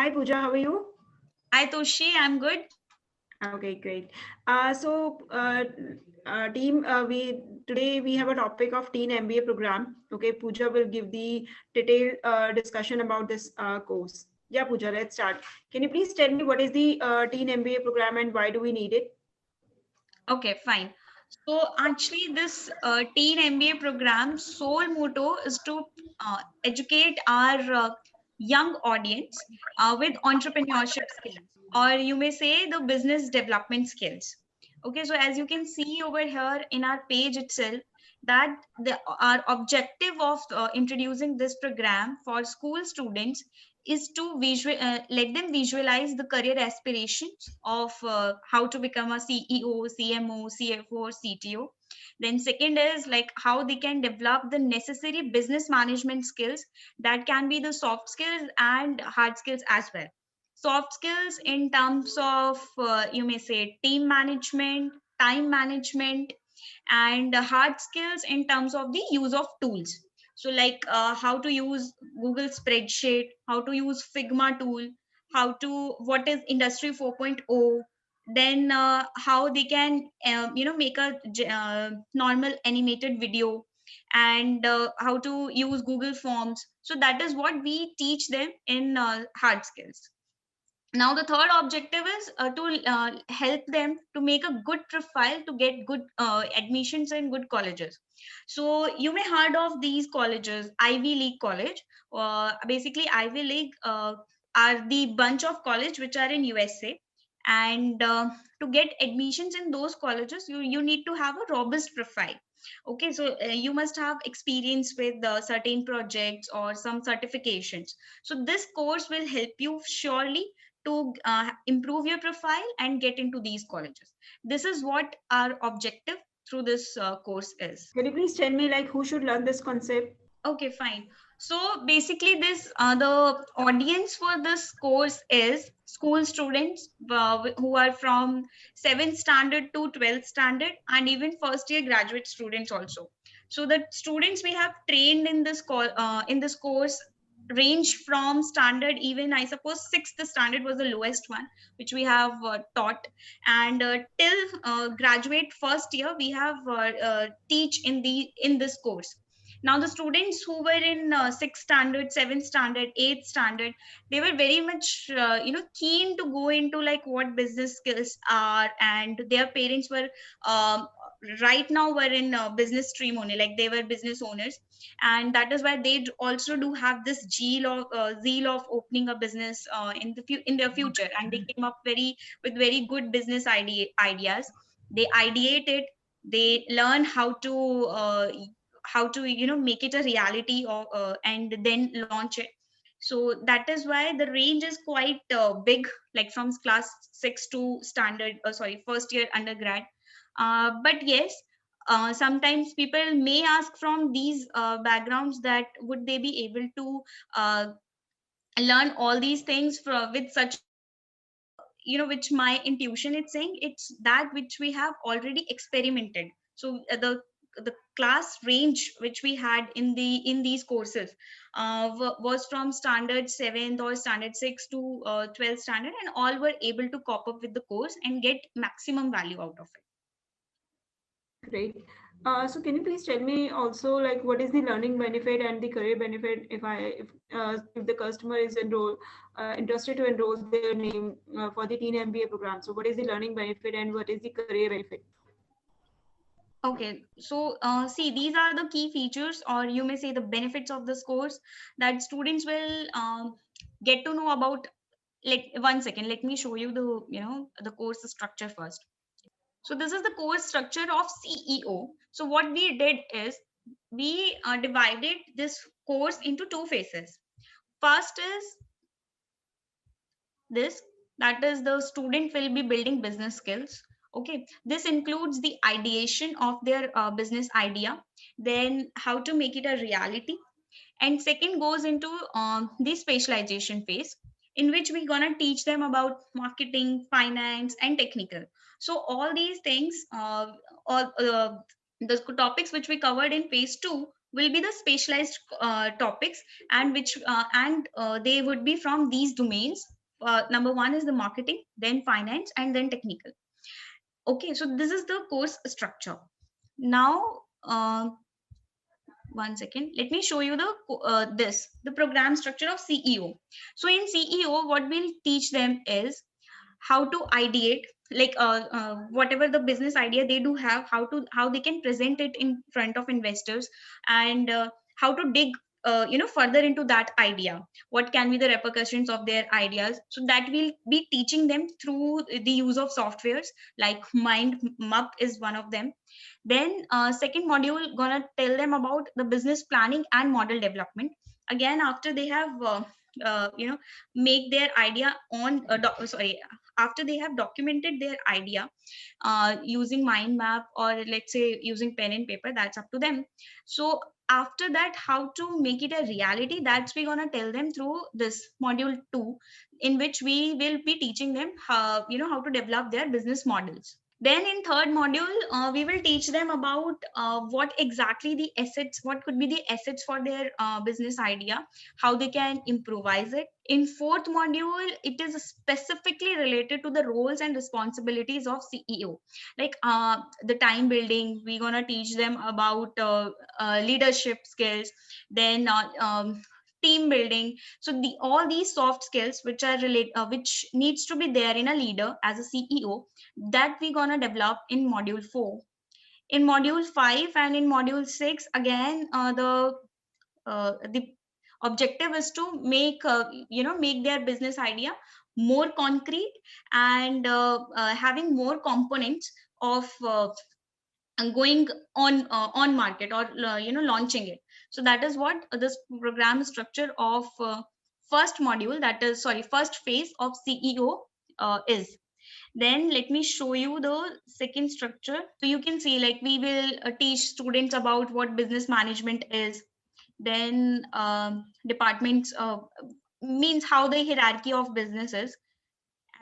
Hi Pooja, how are you? Hi Toshi, I'm good. Okay, great. Team, we today we have a topic of Teen MBA program. Okay, Pooja will give the detailed discussion about this course. Yeah, Pooja, let's start. Can you please tell me what is the Teen MBA program and why do we need it? Okay, fine. So actually, this Teen MBA program sole motto is to educate our young audience with entrepreneurship skills, or you may say the business development skills. Okay, so as you can see over here in our page itself, that our objective of introducing this program for school students is to let them visualize the career aspirations of how to become a CEO, CMO, CFO, or CTO. Then second is like how they can develop the necessary business management skills, that can be the soft skills and hard skills as well. Soft skills in terms of you may say team management, time management, and hard skills in terms of the use of tools. So like how to use Google spreadsheet, how to use Figma tool, how to what is industry 4.0, then how they can make a normal animated video, and how to use Google forms. So that is what we teach them in hard skills. Now the third objective is to help them to make a good profile to get good admissions in good colleges. So you may heard of these colleges: Ivy League college. Basically Ivy League are the bunch of college which are in USA, and to get admissions in those colleges, you need to have a robust profile. Okay, so you must have experience with certain projects or some certifications. So this course will help you surely to improve your profile and get into these colleges. This is what our objective through this course is. Can you please tell me like who should learn this concept? Okay, fine. So basically, this the audience for this course is school students who are from 7th standard to 12th standard, and even first year graduate students also. So the students we have trained in in this course range from standard, even I suppose 6th standard was the lowest one which we have taught, and till graduate first year we have teach in this course. Now the students who were in 6th standard, 7th standard, 8th standard, they were very much keen to go into like what business skills are, and their parents were um, right now were in business stream only, like they were business owners, and that is why they also do have this zeal of opening a business in their future, and they came up very good business ideas. They ideate it, they learn how to make it a reality, or and then launch it. So that is why the range is quite big, like from class 6 to standard sorry, first year undergrad. But yes, sometimes people may ask from these backgrounds that would they be able to uh, learn all these things with such which my intuition is saying it's that which we have already experimented. So the class range which we had in these courses was from standard 7th or standard 6 to 12th standard, and all were able to cope up with the course and get maximum value out of it. Great. So can you please tell me also like what is the learning benefit and the career benefit if the customer is interested to enroll their name for the Teen MBA program? So what is the learning benefit and what is the career benefit? Okay, so see, these are the key features, or you may say the benefits of this course that students will get to know about. Like 1 second, let me show you the course structure first. So this is the course structure of CEO. So what we did is we divided this course into two phases. First is this, that is the student will be building business skills. Okay, this includes the ideation of their business idea, then how to make it a reality, and second goes into the specialization phase, in which we're gonna teach them about marketing, finance, and technical. So all these things all the topics which we covered in phase 2 will be the specialized topics, and which and they would be from these domains, number one is the marketing, then finance, and then technical. Okay, so this is the course structure. Now, one second, let me show you the program structure of CEO. So in CEO, what we'll teach them is how to ideate, like whatever the business idea they do have, how they can present it in front of investors, and how to dig further into that idea, what can be the repercussions of their ideas. So that will be teaching them through the use of softwares, like MindMap is one of them. Then second module gonna tell them about the business planning and model development. Again, after they have make their idea on after they have documented their idea using mind map, or let's say using pen and paper, that's up to them. So after that, how to make it a reality, that's we gonna tell them through this module 2, in which we will be teaching them how to develop their business models. Then in third module, we will teach them about what exactly the assets, what could be the assets for their business idea, how they can improvise it. In fourth module, it is specifically related to the roles and responsibilities of CEO, like the time building. We're gonna teach them about leadership skills, then team building. So all these soft skills which are which needs to be there in a leader as a CEO, that we're gonna develop in module 4. In module 5 and in module 6, again the objective is to make their business idea more concrete, and having more components of going on market, or launching it. So that is what this program structure of first module, that is first phase of CEO is. Then let me show you the second structure. So you can see, like, we will teach students about what business management is. Then departments means how the hierarchy of businesses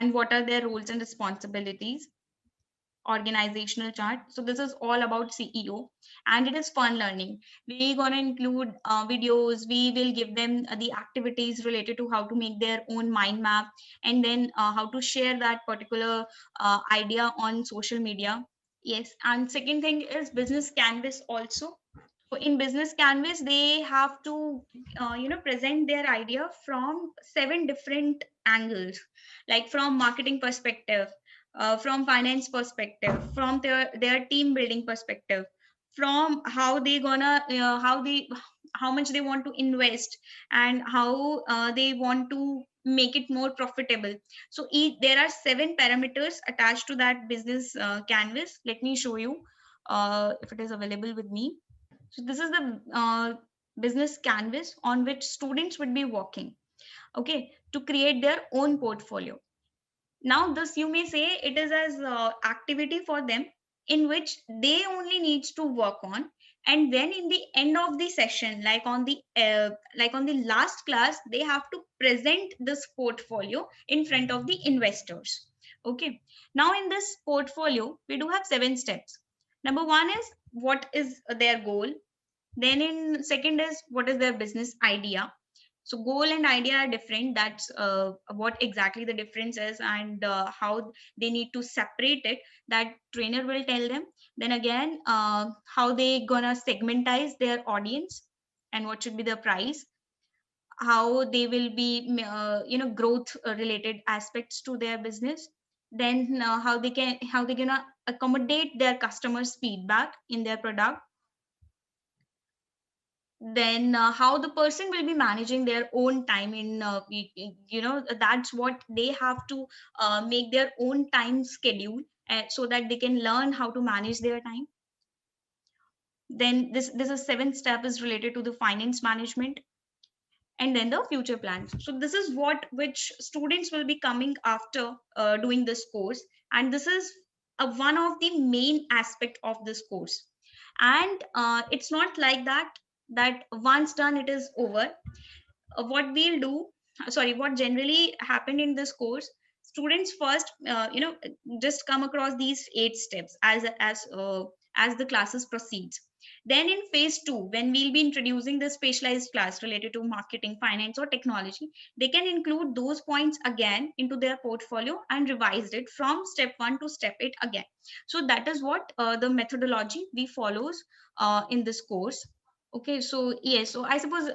and what are their roles and responsibilities. Organizational chart. So this is all about CEO, and it is fun learning. We're going to include videos. We will give them the activities related to how to make their own mind map, and then how to share that particular idea on social media. Yes, and second thing is business canvas also. So in business canvas, they have to present their idea from 7 different angles, like from marketing perspective, from finance perspective, from their team building perspective, from how they gonna how much they want to invest, and how they want to make it more profitable. So there are 7 parameters attached to that business canvas. Let me show you if it is available with me. So this is the business canvas on which students would be working, okay, to create their own portfolio. Now this, you may say, it is as activity for them, in which they only needs to work on, and then in the end of the session, like on the last class, they have to present this portfolio in front of the investors. Okay, now in this portfolio we do have 7 steps. Number 1 is what is their goal. Then in second is what is their business idea. So goal and idea are different. That's what exactly the difference is, and how they need to separate it, that trainer will tell them. Then again, how they gonna segmentize their audience, and what should be the price, how they will be growth related aspects to their business. Then how they gonna accommodate their customers feedback in their product. Then how the person will be managing their own time in that's what they have to make their own time schedule, so that they can learn how to manage their time. Then this is 7th step is related to the finance management, and then the future plans. So this is which students will be coming after doing this course, and this is one of the main aspect of this course. And it's not like that once done it is over. What we'll do, what generally happened in this course, students first just come across these 8 steps as the classes proceeds. Then in phase 2, when we'll be introducing the specialized class related to marketing, finance, or technology, they can include those points again into their portfolio and revise it from step 1 to step 8 again. So that is what the methodology we follows in this course. Okay, so yes, so I suppose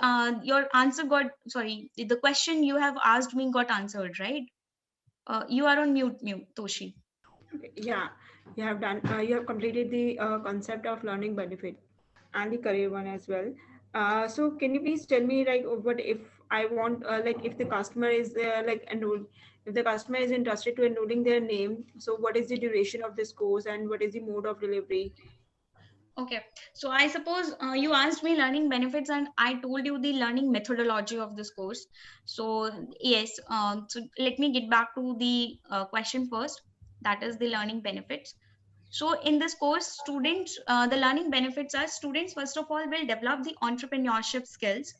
your answer got, sorry, the question you have asked me got answered, right? You are on mute, Toshi. Okay, yeah, you have done. You have completed the concept of learning benefit and the career one as well. So can you please tell me like what if I want like if the customer is like enrolled, if the customer is interested to enrolling their name, so what is the duration of this course and what is the mode of delivery? Okay, so I suppose you asked me learning benefits, and I told you the learning methodology of this course. So yes, so let me get back to the question first. That is the learning benefits. So in this course, students, the learning benefits are students first of all will develop the entrepreneurship skills.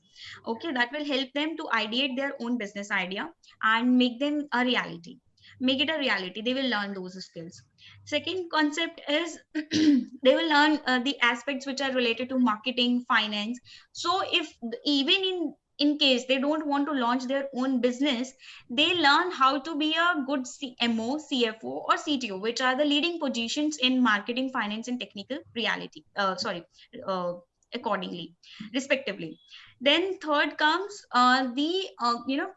Okay, that will help them to ideate their own business idea and make them a reality. Make it a reality. They will learn those skills. Second concept is they will learn the aspects which are related to marketing, finance. So if even in case they don't want to launch their own business, they learn how to be a good CMO, CFO, or CTO, which are the leading positions in marketing, finance, and technical reality. Uh, accordingly, respectively. Then third comes the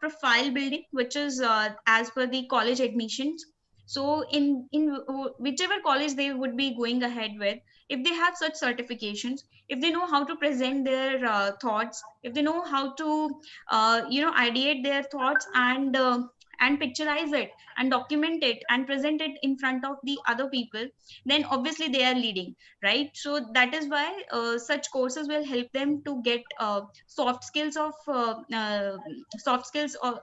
profile building, which is as per the college admissions. So in whichever college they would be going ahead with, if they have such certifications, if they know how to present their thoughts, if they know how to ideate their thoughts and picturize it and document it and present it in front of the other people, then obviously they are leading, right? So that is why such courses will help them to get soft skills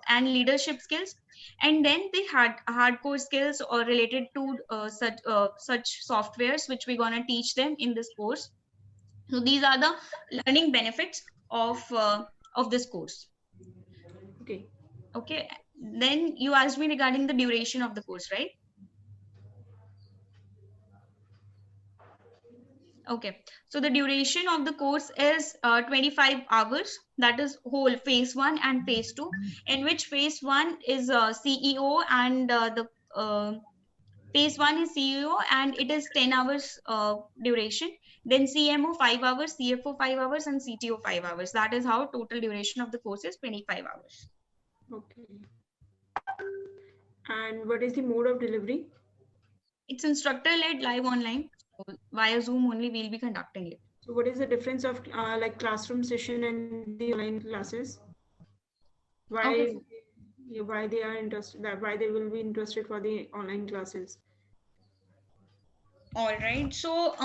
and leadership skills, and then the hardcore skills or related to such softwares which we're gonna teach them in this course. So these are the learning benefits of this course. Okay. Okay, then you asked me regarding the duration of the course, right? Okay, so the duration of the course is 25 hours. That is whole phase 1 and phase 2, in which phase 1 is CEO and the phase 1 is CEO and it is 10 hours duration. Then CMO 5 hours, CFO 5 hours, and CTO 5 hours. That is how total duration of the course is 25 hours. Okay. And what is the mode of delivery? It's instructor led live online. So via Zoom only we'll be conducting it. So what is the difference of like classroom session and the online classes? Why Okay. why they are interested that why they will be interested for the online classes? All right. So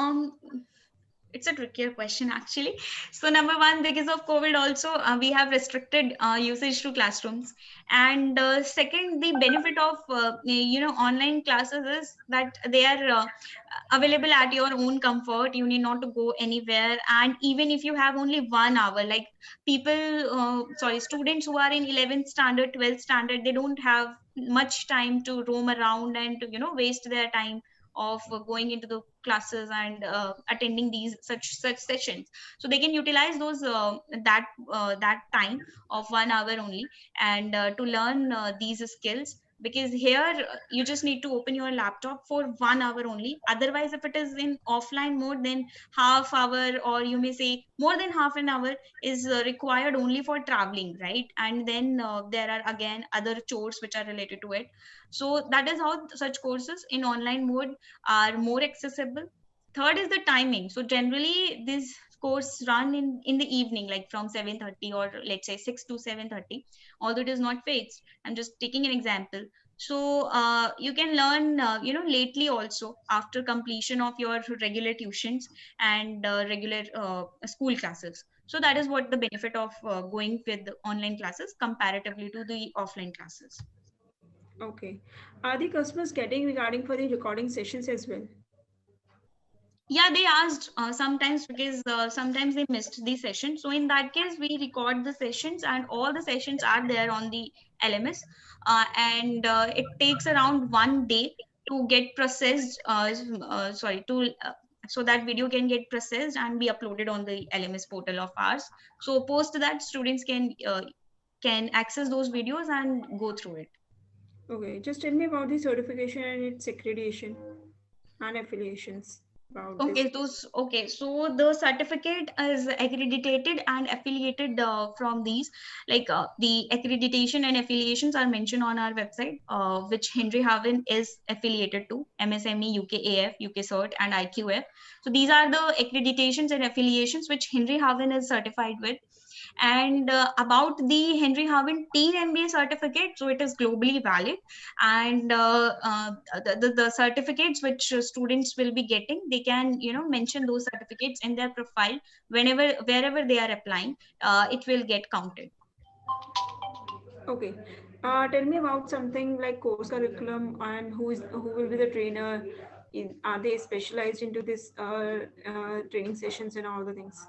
it's a trickier question actually. So number one, because of COVID also we have restricted usage to classrooms, and second, the benefit of online classes is that they are available at your own comfort. You need not to go anywhere, and even if you have only 1 hour, like students who are in 11th standard, 12th standard, they don't have much time to roam around and to waste their time of going into the classes and attending these such sessions. So they can utilize those that time of 1 hour only, and to learn these skills, because here you just need to open your laptop for 1 hour only. Otherwise, if it is in offline mode, then half hour, or you may say more than half an hour, is required only for traveling, right? And then there are again other chores which are related to it. So that is how such courses in online mode are more accessible. Third is the timing. So generally this course run in the evening, like from 7:30, or let's say 6 to 7:30, although it is not fixed. I'm just taking an example. So you can learn lately also after completion of your regular tuitions and regular school classes. So that is what the benefit of going with the online classes comparatively to the offline classes. Okay. Are the customers getting regarding for the recording sessions as well? Yeah, they asked sometimes, because sometimes they missed the session. So in that case, we record the sessions, and all the sessions are there on the LMS. And it takes around 1 day to get processed. To so that video can get processed and be uploaded on the LMS portal of ours. So post that, students can access those videos and go through it. Okay, just tell me about the certification and its accreditation and affiliations about this. Okay, so the certificate is accredited and affiliated from these. Like the accreditation and affiliations are mentioned on our website, which Henry Haven is affiliated to: MSME, UKAF, UKCert, and IQF. So these are the accreditations and affiliations which Henry Haven is certified with. And about the Henry Haven Teen MBA certificate, so it is globally valid, and the certificates which students will be getting, they can mention those certificates in their profile wherever they are applying. It will get counted. Okay. Tell me about something like course curriculum and who will be the trainer. Are they specialized into this training sessions and all the things?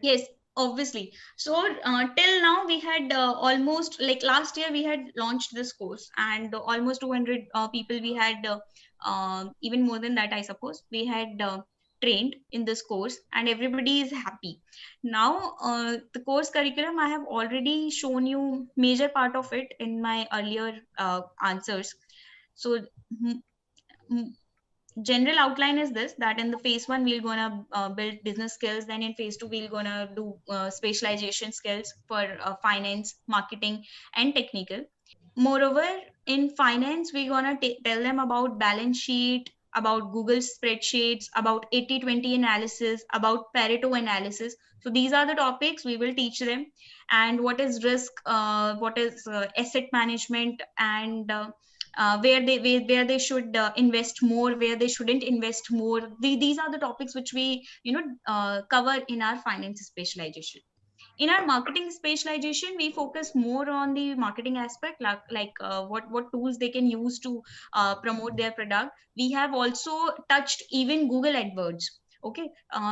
Yes, obviously. So till now we had almost, like last year we had launched this course, and almost 200 people we had, even more than that I suppose, we had trained in this course, and everybody is happy. Now the course curriculum, I have already shown you major part of it in my earlier answers. So mm, mm, general outline is this: that in the phase 1 we're gonna build business skills, then in phase 2 we're gonna do specialization skills for finance, marketing, and technical. Moreover, in finance we're gonna tell them about balance sheet, about Google spreadsheets, about 80/20 analysis, about Pareto analysis. So these are the topics we will teach them. And what is risk, what is asset management, and where they should invest more, where they shouldn't invest more. These are the topics which we cover in our finance specialization. In our marketing specialization, we focus more on the marketing aspect, like what tools they can use to promote their product. We have also touched even Google AdWords. Okay,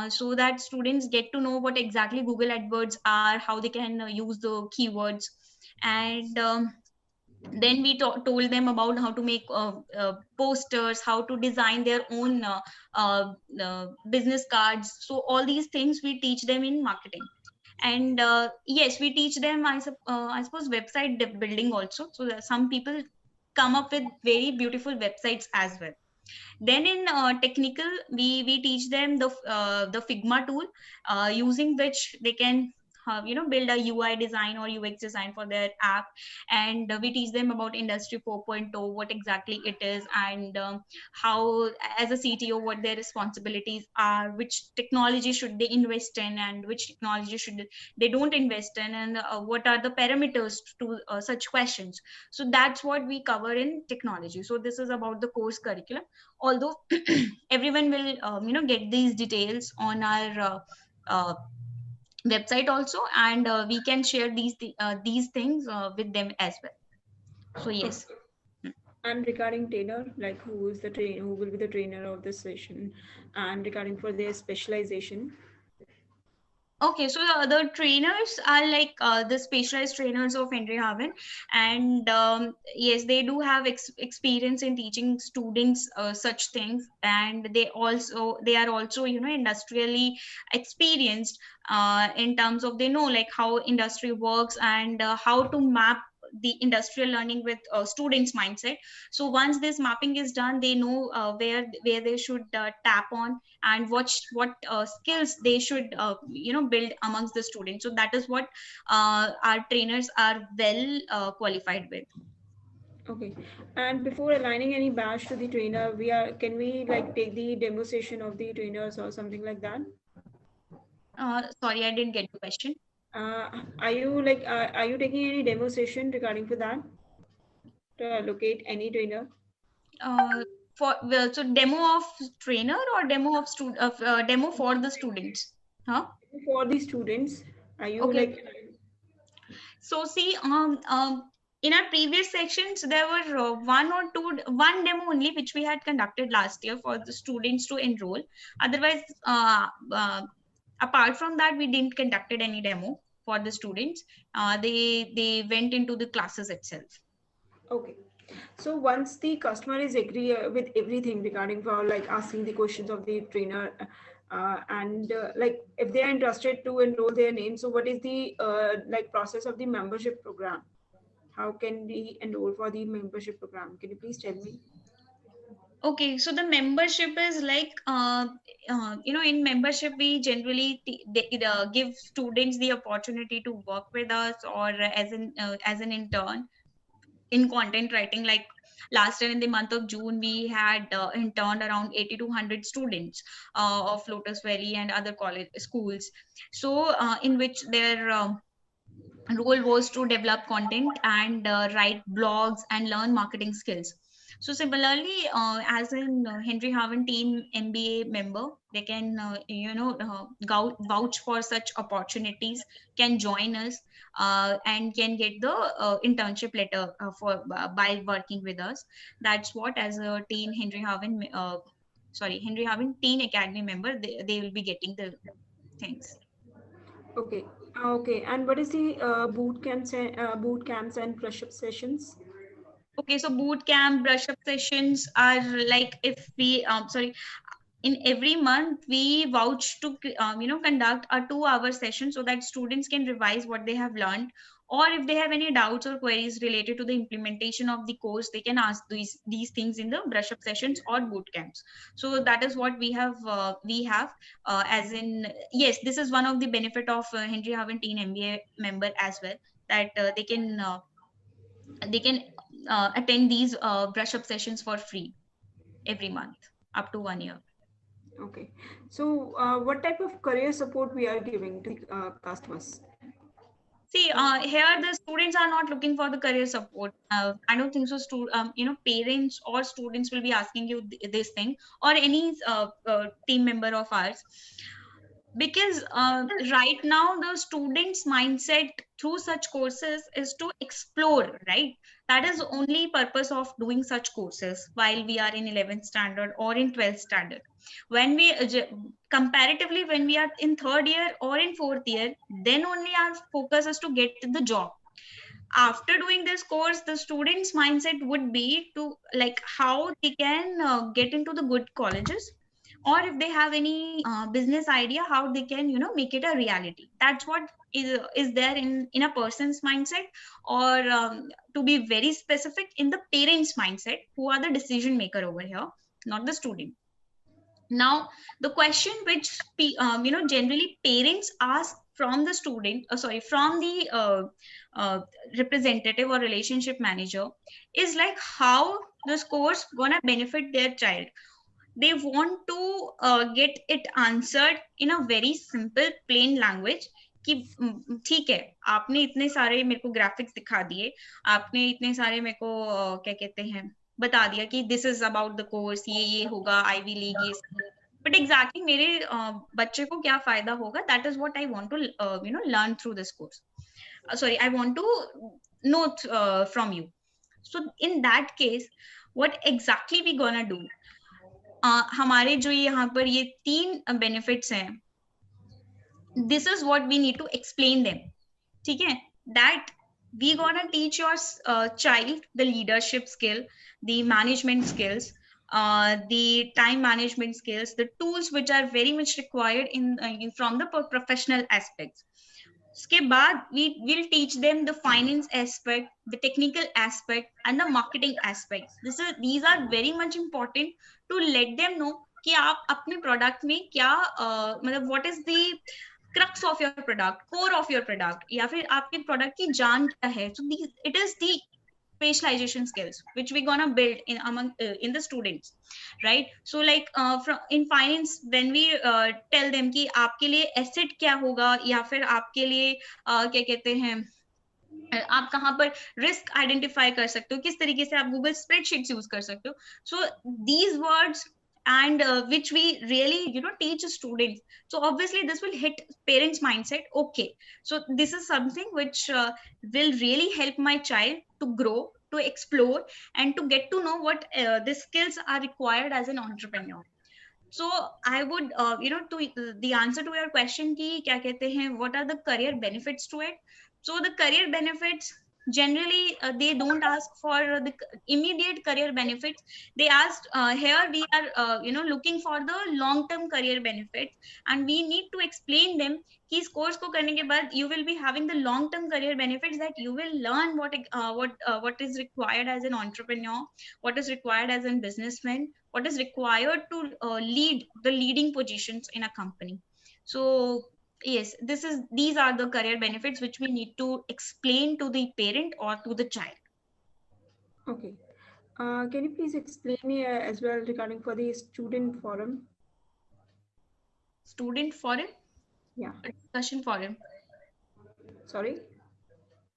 so that students get to know what exactly Google AdWords are, how they can use the keywords. And then we told them about how to make posters, how to design their own business cards. So all these things we teach them in marketing. And yes, we teach them, I suppose, website building also, so that some people come up with very beautiful websites as well. Then in technical, we teach them the Figma tool, using which they can build a UI design or UX design for their app. And we teach them about Industry 4.0, what exactly it is, and how, as a CTO, what their responsibilities are, which technology should they invest in, and which technology should they don't invest in, and what are the parameters to such questions. So that's what we cover in technology. So this is about the course curriculum, although everyone will get these details on our website also, and we can share these things with them as well. So yes. Okay. And regarding trainer, like who will be the trainer of this session, and regarding for their specialization. Okay, so the trainers are like the specialized trainers of Henry Haven, and yes, they do have experience in teaching students such things, and they are also industrially experienced in terms of, they know like how industry works, and how to map the industrial learning with students mindset. So once this mapping is done, they know where they should tap on, and what skills they should build amongst the students. So that is what our trainers are well qualified with. Okay. And before aligning any badge to the trainer, can we like take the demo session of the trainers or something like that? Sorry, I didn't get the question. Are you taking any demo session regarding for that to allocate any trainer? uh, so demo of trainer or demo of demo for the students, huh? For the students, are you Okay. like So see, in our previous sections, there were one demo only which we had conducted last year for the students to enroll. Otherwise, apart from that, we didn't conducted any demo for the students. They went into the classes itself. okay? So once the customer is agree with everything regarding for like asking the questions of the trainer, and like if they are interested to enroll their name, so what is the like process of the membership program? How can we enroll for the membership program? Can you please tell me? Okay, so the membership is like, in membership, we generally give students the opportunity to work with us or as an intern in content writing. Like last year in the month of June, we had interned around 80 to 100 students of Lotus Valley and other college schools. So in which their role was to develop content and write blogs and learn marketing skills. So similarly, as in Henry Haven Teen MBA member, they can vouch for such opportunities, can join us, and can get the internship letter for by working with us. That's what, as a Teen Henry Haven Henry Haven Teen Academy member, they will be getting the things. Okay. Okay. And what is the boot camps and brush up sessions? Okay, so boot camp, brush up sessions are like, if we in every month we vouch to conduct a 2-hour session so that students can revise what they have learned, or if they have any doubts or queries related to the implementation of the course, they can ask these things in the brush up sessions or boot camps. So that is what we have as in, yes, this is one of the benefit of Henry Haven Teen MBA member as well, that they can attend these brush up sessions for free every month up to 1 year. Okay. So what type of career support we are giving to the customers? See, here the students are not looking for the career support. I don't think so. Parents or students will be asking you this thing, or any team member of ours, because right now the students mindset through such courses is to explore, right? That is only purpose of doing such courses while we are in 11th standard or in 12th standard. When we comparatively, when we are in third year or in fourth year, then only our focus is to get the job. After doing this course, the students mindset would be to like how they can get into the good colleges, or if they have any business idea, how they can make it a reality. That's what is there in a person's mindset, or to be very specific, in the parents mindset, who are the decision maker over here, not the student. Now the question which generally parents ask from the student, from the representative or relationship manager, is like how this course gonna benefit their child. They want to get it answered in a very simple plain language, कि ठीक है, आपने इतने सारे मेरे को graphics दिखा दिए, आपने इतने सारे मेरे को क्या कहते हैं बता दिया कि this is about the course, ये होगा आईवी लीग, ये, बट एग्जैक्टली मेरे बच्चे को क्या फायदा होगा, that is what I want to learn through this course, sorry, I want to know from you. So in that case, what exactly we gonna do? हमारे जो यहाँ पर ये 3 benefits हैं, this is what we need to explain them. ठीक है? That we gonna teach your child the leadership skill, the management skills, the time management skills, the tools which are very much required in from the professional aspects. उसके बाद we will teach them the finance aspect, the technical aspect, and the marketing aspects. These are very much important to let them know कि आप अपने product में क्या मतलब what is the crux of your product, core of your product, या फिर आपके product की जान क्या है. So it is the specialization skills which we gonna build in the students, right? So like from in finance, when we tell them कि आपके लिए asset क्या होगा, या फिर आपके लिए क्या कहते हैं आप कहाँ पर रिस्क आइडेंटिफाई कर सकते हो, किस तरीके से आप गूगल स्प्रेडशीट्स यूज कर सकते हो. So these words and which we really teach students, so obviously this will hit parents mindset. Okay, so this is something which will really help my child to grow, to explore, and to get to know what the skills are required as an entrepreneur. So I would to the answer to your question ki kya kehte hain, what are the career benefits to it. So the career benefits generally they don't ask for the immediate career benefits. They asked, here we are looking for the long term career benefits, and we need to explain them कि इस course को करने के बाद you will be having the long term career benefits, that you will learn what is required as an entrepreneur, what is required as a businessman, what is required to lead the leading positions in a company. So yes, these are the career benefits which we need to explain to the parent or to the child. Okay. Can you please explain me as well regarding for the student forum? Student forum? Yeah. Discussion forum. Sorry?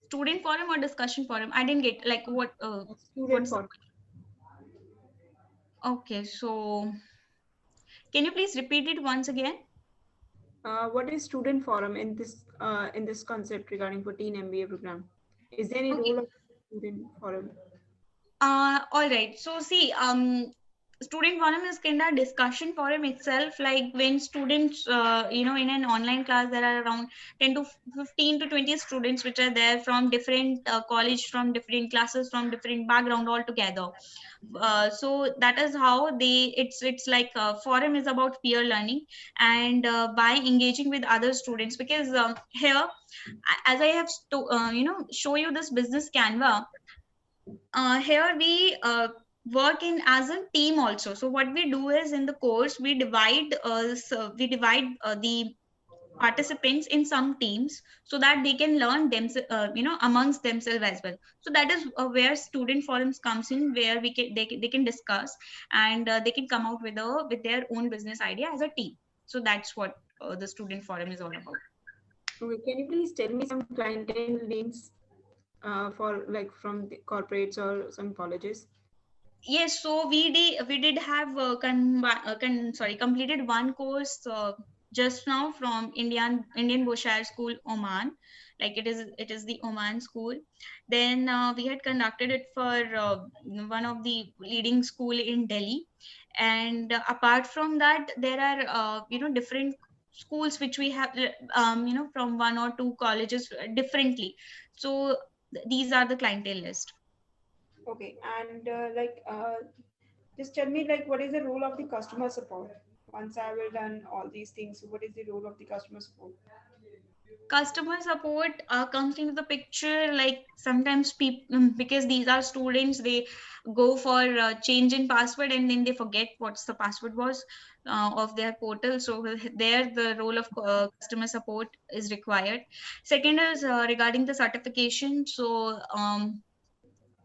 Student forum or discussion forum? I didn't get like what Student what's forum. okay, so can you please repeat it once again? What is student forum in this concept regarding for teen MBA program? Is there any Okay. role of student forum? All right. So see, student forum is kind of discussion forum itself. Like when students, in an online class, there are around 10 to 15 to 20 students which are there from different college, from different classes, from different background all together. So that is how it's like forum is about peer learning, and by engaging with other students, because here, as I have show you this business Canva. Here we work in as a team also. So what we do is in the course we divide the participants in some teams so that they can learn amongst themselves as well. So that is where student forums comes in, where they can discuss, and they can come out with their own business idea as a team. So that's what the student forum is all about. Okay, can you please tell me some clientele names for like from the corporates or some colleges? Yes, so we did have completed one course just now from Indian Boshire School, Oman. Like it is the Oman school. Then we had conducted it for one of the leading school in Delhi. And apart from that, there are different schools which we have from one or two colleges differently. So these are the clientele list. Okay, and just tell me like what is the role of the customer support? Once I will done all these things, what is the role of the customer support? Customer support comes into the picture, like sometimes people, because these are students, they go for change in password and then they forget what's the password was of their portal. So there the role of customer support is required. Second is regarding the certification. So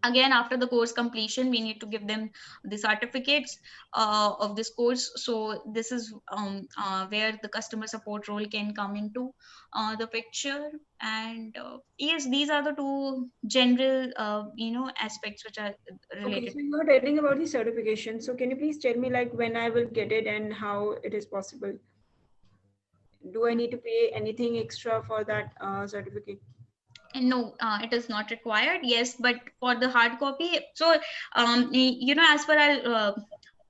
again, after the course completion, we need to give them the certificates of this course. So this is where the customer support role can come into the picture. And yes, these are the two general aspects which are Okay, related. so you are telling about the certification. So can you please tell me like when I will get it and how it is possible? Do I need to pay anything extra for that certificate? And no, it is not required. Yes, but for the hard copy, so as per our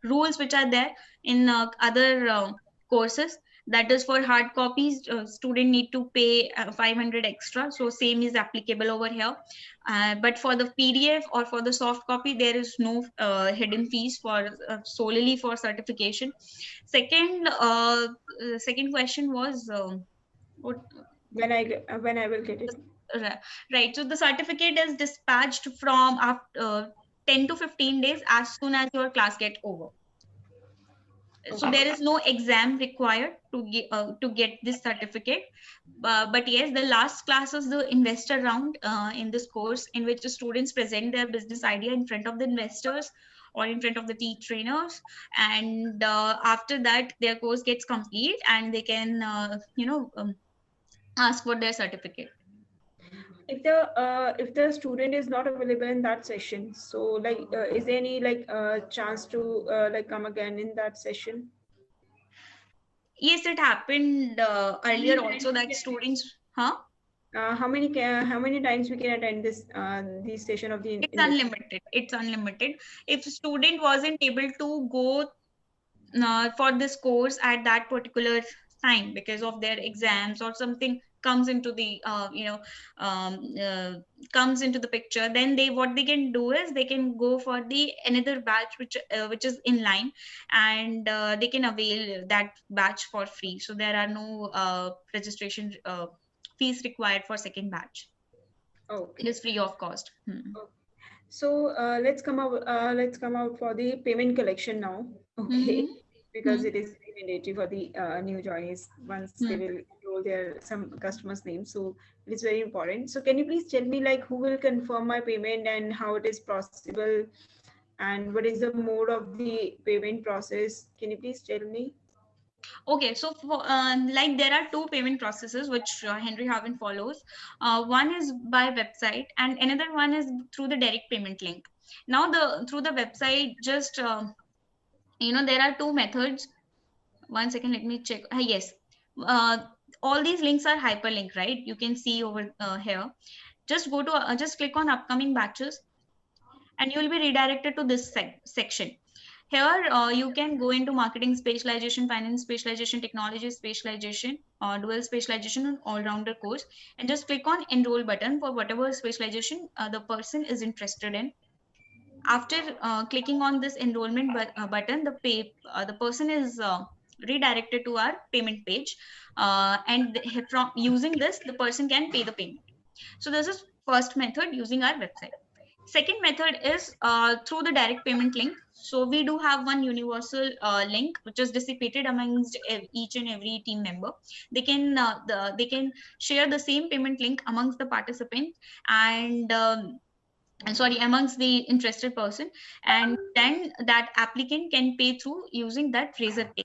rules which are there in other courses, that is for hard copies, student need to pay 500 extra. So same is applicable over here. But for the PDF or for the soft copy, there is no hidden fees for solely for certification. Second question was what. When I will get it? Right. So the certificate is dispatched from after 10 to 15 days as soon as your class get over. So there is no exam required to get this certificate. But yes, the last class is the investor round in this course, in which the students present their business idea in front of the investors or in front of the trainers. And after that, their course gets complete and they can, ask for their certificate. If the student is not available in that session, so like is there any like chance to like come again in that session? Yes, it happened earlier also that students, How many times we can attend this session of the it's investor? unlimited. It's unlimited. If a student wasn't able to go for this course at that particular time because of their exams or something comes into the comes into the picture, then what they can do is they can go for the another batch which is in line, and they can avail that batch for free. So there are no registration fees required for second batch. It Okay. is free of cost. So let's come out for the payment collection now. Okay, Mm-hmm. because it is mandatory for the new joinees once they Hmm. will enroll their some customers' names. So it is very important. So can you please tell me like who will confirm my payment and how it is possible, and what is the mode of the payment process? Can you please tell me? Okay, so for, like there are two payment processes which Henry Harvin follows. One is by website, and another one is through the direct payment link. Now, through the website, just there are two methods. One second, let me check. Yes, uh, all these links are hyperlink, right? You can see over here. Just go to just click on upcoming batches, and you will be redirected to this section. Here, you can go into marketing specialization, finance specialization, technology specialization, dual specialization, and all-rounder course, and just click on enroll button for whatever specialization the person is interested in. After clicking on this enrollment button, the person is redirected to our payment page, and from using this, the person can pay the payment. So this is first method using our website. Second method is through the direct payment link. So we do have one universal link which is dissipated amongst each and every team member. They can share the same payment link amongst the participants, and sorry, amongst the interested person, and then that applicant can pay through using that Razorpay.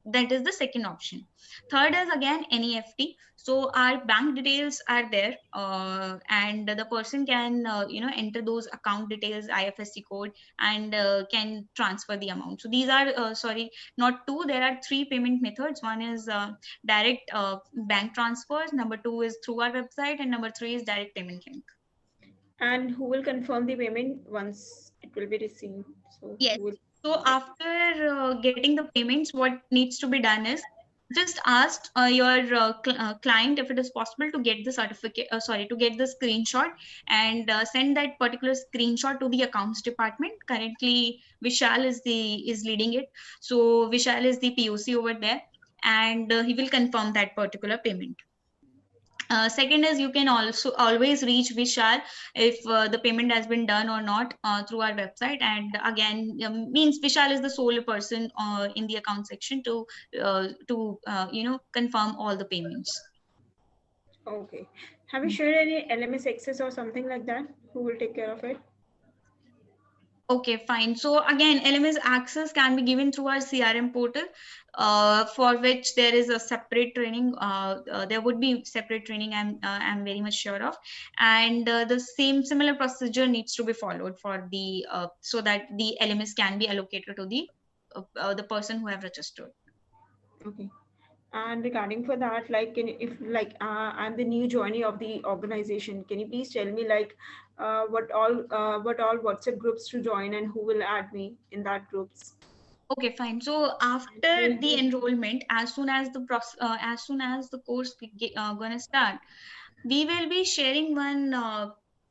That is the second option. Third is again NEFT. So our bank details are there, and the person can enter those account details, IFSC code, and can transfer the amount. So these are sorry, not two, there are three payment methods. One is direct bank transfers, number two is through our website, and number three is direct payment link. And who will confirm the payment once it will be received? So Yes. who will? So after getting the payments, what needs to be done is just ask your client if it is possible to get the certificate, to get the screenshot, and send that particular screenshot to the accounts department. Currently, Vishal is leading it. So Vishal is the POC over there, and he will confirm that particular payment. Second is you can also always reach Vishal if the payment has been done or not through our website. And again, means Vishal is the sole person in the account section to confirm all the payments. Okay. Have you shared any LMS access or something like that? Who will take care of it? Okay, fine. So again, LMS access can be given through our CRM portal, for which there is a separate training. There would be separate training. I'm very much sure of, and the similar procedure needs to be followed for the so that the LMS can be allocated to the person who have registered. Okay. And regarding for that, like, if like I'm the new joinee of the organization, can you please tell me like what all WhatsApp groups to join and who will add me in that groups? Okay, fine. So after the enrollment, as soon as as soon as the course gonna start, we will be sharing one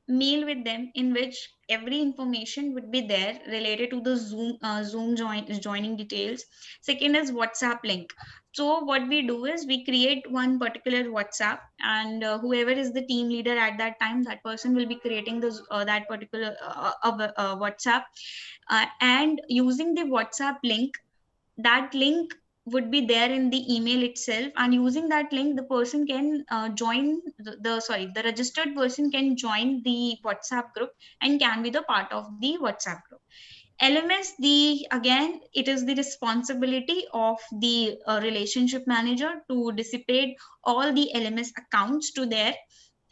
mail with them in which every information would be there related to the Zoom joining details. Second is WhatsApp link. So what we do is we create one particular WhatsApp, and whoever is the team leader at that time, that person will be creating this that particular WhatsApp, and using the WhatsApp link, that link would be there in the email itself, and using that link the person can join the registered person can join the WhatsApp group and can be the part of the WhatsApp group. LMS, the again, it is the responsibility of the relationship manager to dissipate all the LMS accounts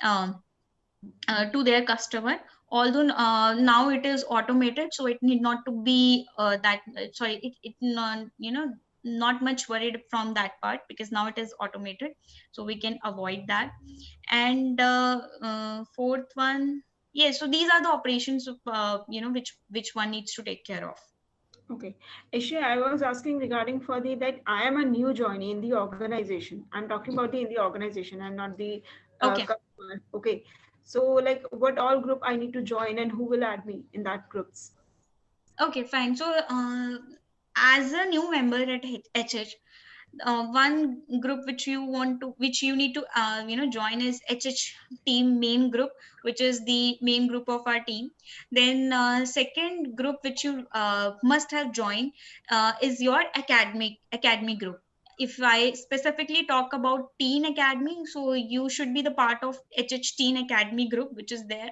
um, to their customer. Although now it is automated, so it need not to be that sorry it not, not much worried from that part, because now it is automated, so we can avoid that. And fourth one, yes, so these are the operations of which one needs to take care of. Okay. Actually, I was asking regarding for the that I am a new joinee in the organization. I'm talking about the in the organization. I'm not the Okay. customer. Okay. So like what all group I need to join and who will add me in that groups? Okay, fine. So, as a new member at HH, one group which you need to join is HH team main group, which is the main group of our team. Then second group which you must have joined is your academy group. If I specifically talk about teen academy, so you should be the part of HH teen academy group, which is there,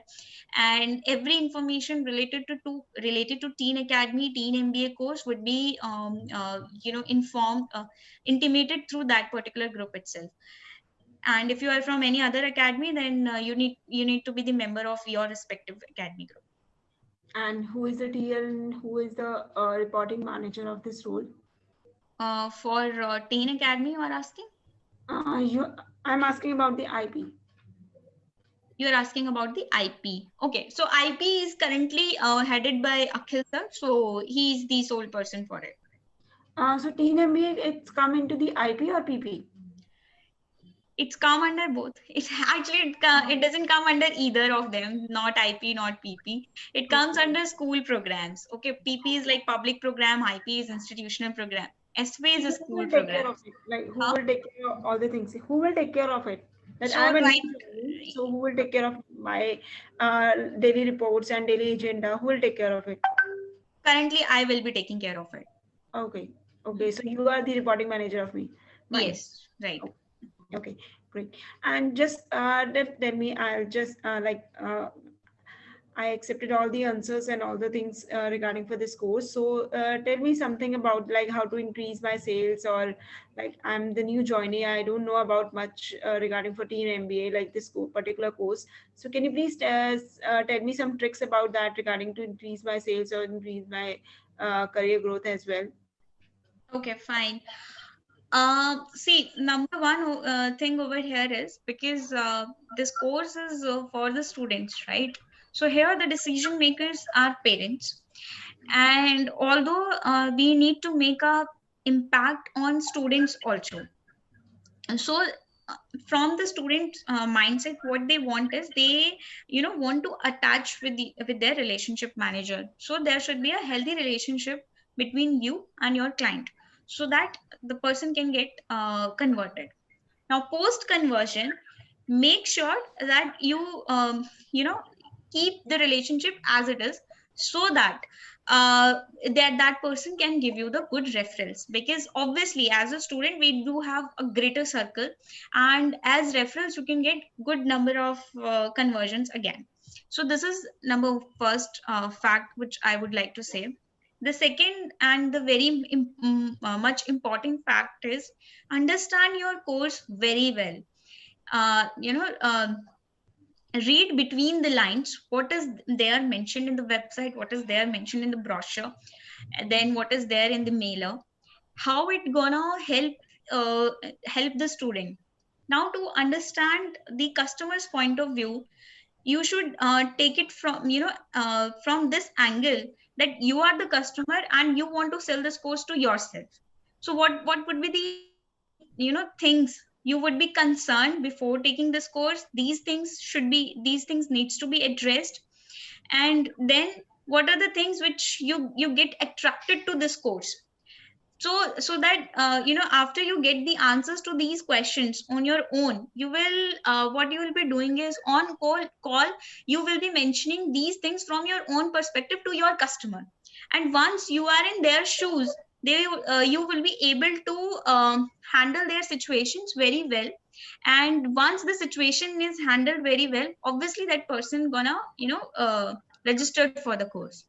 and every information related to teen academy teen MBA course would be informed intimated through that particular group itself. And if you are from any other academy, then you need to be the member of your respective academy group. And who is the TL and who is the reporting manager of this role? For teen academy, you are asking? I'm asking about the IP. You are asking about the IP. Okay, so IP is currently headed by Akhil sir, so he is the sole person for it. So teen MBA, it's come into the IP or PP? It's come under both. It's actually it doesn't come under either of them, not IP, not PP. It comes under school programs. Okay, PP is like public program, IP is institutional program. SV is a Who school will take care program. of it? Like who Huh? will take care of all the things? Who will take care of it? That So I'm a new right, joinee, so who will take care of my daily reports and daily agenda? Who will take care of it? currently I will be taking care of it. Okay. Okay. So you are the reporting manager of me. Fine. Yes, right. Okay. Great. And just let me. I'll just I accepted all the answers and all the things regarding for this course. So tell me something about like how to increase my sales, or like I'm the new joinee. I don't know about much regarding for teen MBA, like this particular course. So can you please tell me some tricks about that regarding to increase my sales or increase my career growth as well? Okay, fine. See, number one thing over here is because this course is for the students, right? So here the decision makers are parents, and although we need to make a impact on students also. And so from the student mindset, what they want is they want to attach with their relationship manager. So there should be a healthy relationship between you and your client, so that the person can get converted. Now post conversion, make sure that you keep the relationship as it is, so that that person can give you the good referrals, because obviously as a student we do have a greater circle, and as referrals you can get good number of conversions again. So this is number first fact which I would like to say. The second and the very much important fact is understand your course very well. uh, you know um read between the lines what is there mentioned in the website, what is there mentioned in the brochure, and then what is there in the mailer, how it gonna help the student. Now to understand the customer's point of view, you should take it from this angle, that you are the customer and you want to sell this course to yourself. So what would be the things you would be concerned before taking this course? These things needs to be addressed. And then what are the things which you get attracted to this course? So that after you get the answers to these questions on your own, you will what you will be doing is on call you will be mentioning these things from your own perspective to your customer. And once you are in their shoes, you will be able to handle their situations very well. And once the situation is handled very well, obviously that person gonna registered for the course.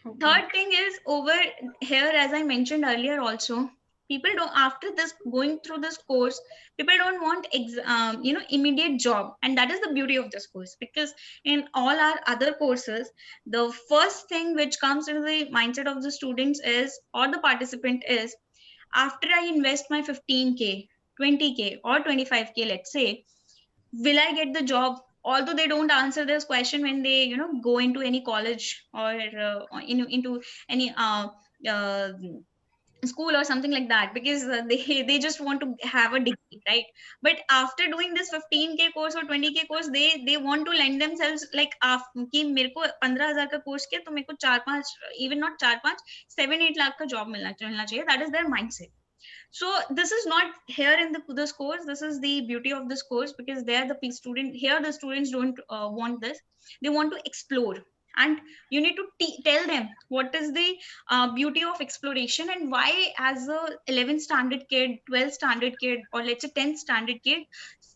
Okay. Third thing is over here, as I mentioned earlier also, people don't, after this going through this course, people don't want immediate job. And that is the beauty of this course, because in all our other courses, the first thing which comes into the mindset of the students is, or the participant is, after I invest my 15K, 20K or 25K, let's say, will I get the job? although they don't answer this question when they, you know, go into any college or into any uh, school or something like that, because they just want to have a degree, right? But after doing this 15K course or 20K course, they want to lend themselves like कि मेरे को 15,000 का course किया तो मेरे को 4-5, even not 4-5, 7-8 lakh का job मिलना चाहिए. That is their mindset. So this is not here in this course. This is the beauty of this course, because there the student here, the students don't want this. They want to explore, and you need to tell them what is the beauty of exploration, and why as a 11th standard kid, 12th standard kid, or let's say 10th standard kid,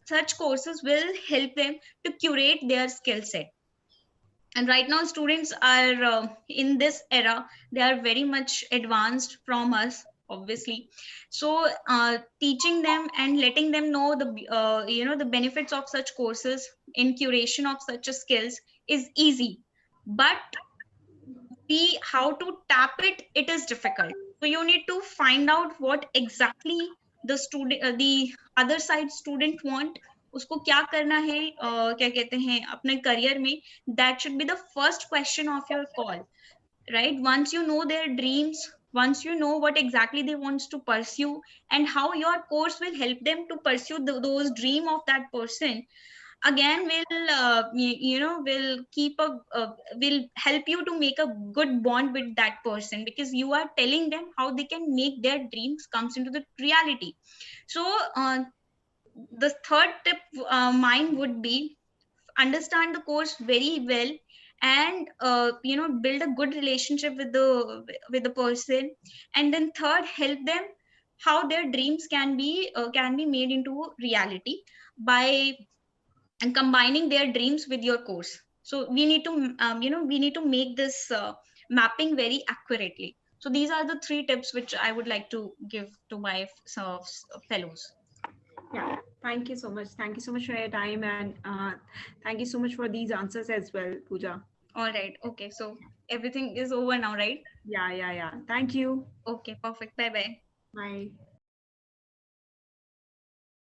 such courses will help them to curate their skill set. And right now students are in this era, they are very much advanced from us, obviously. So teaching them and letting them know the you know, the benefits of such courses in curation of such a skills is easy, but see how to tap it, it is difficult. So you need to find out what exactly the student the other side student want, उसको क्या करना है, क्या कहते हैं, अपने career में. That should be the first question of your call, right? Once you know their dreams, once you know what exactly they want to pursue, and how your course will help them to pursue those dream of that person, again will you know, will keep a will help you to make a good bond with that person, because you are telling them how they can make their dreams comes into the reality. So the third tip mine would be understand the course very well, and you know, build a good relationship with the person. And then third, help them how their dreams can be made into reality by and combining their dreams with your course. So we need to you know, we need to make this mapping very accurately. So these are the 3 tips which I would like to give to my fellows. Yeah, thank you so much. Thank you so much for your time, and thank you so much for these answers as well, Pooja. All right, okay, so everything is over now, right? Yeah. Thank you. Okay, perfect. Bye bye. Bye.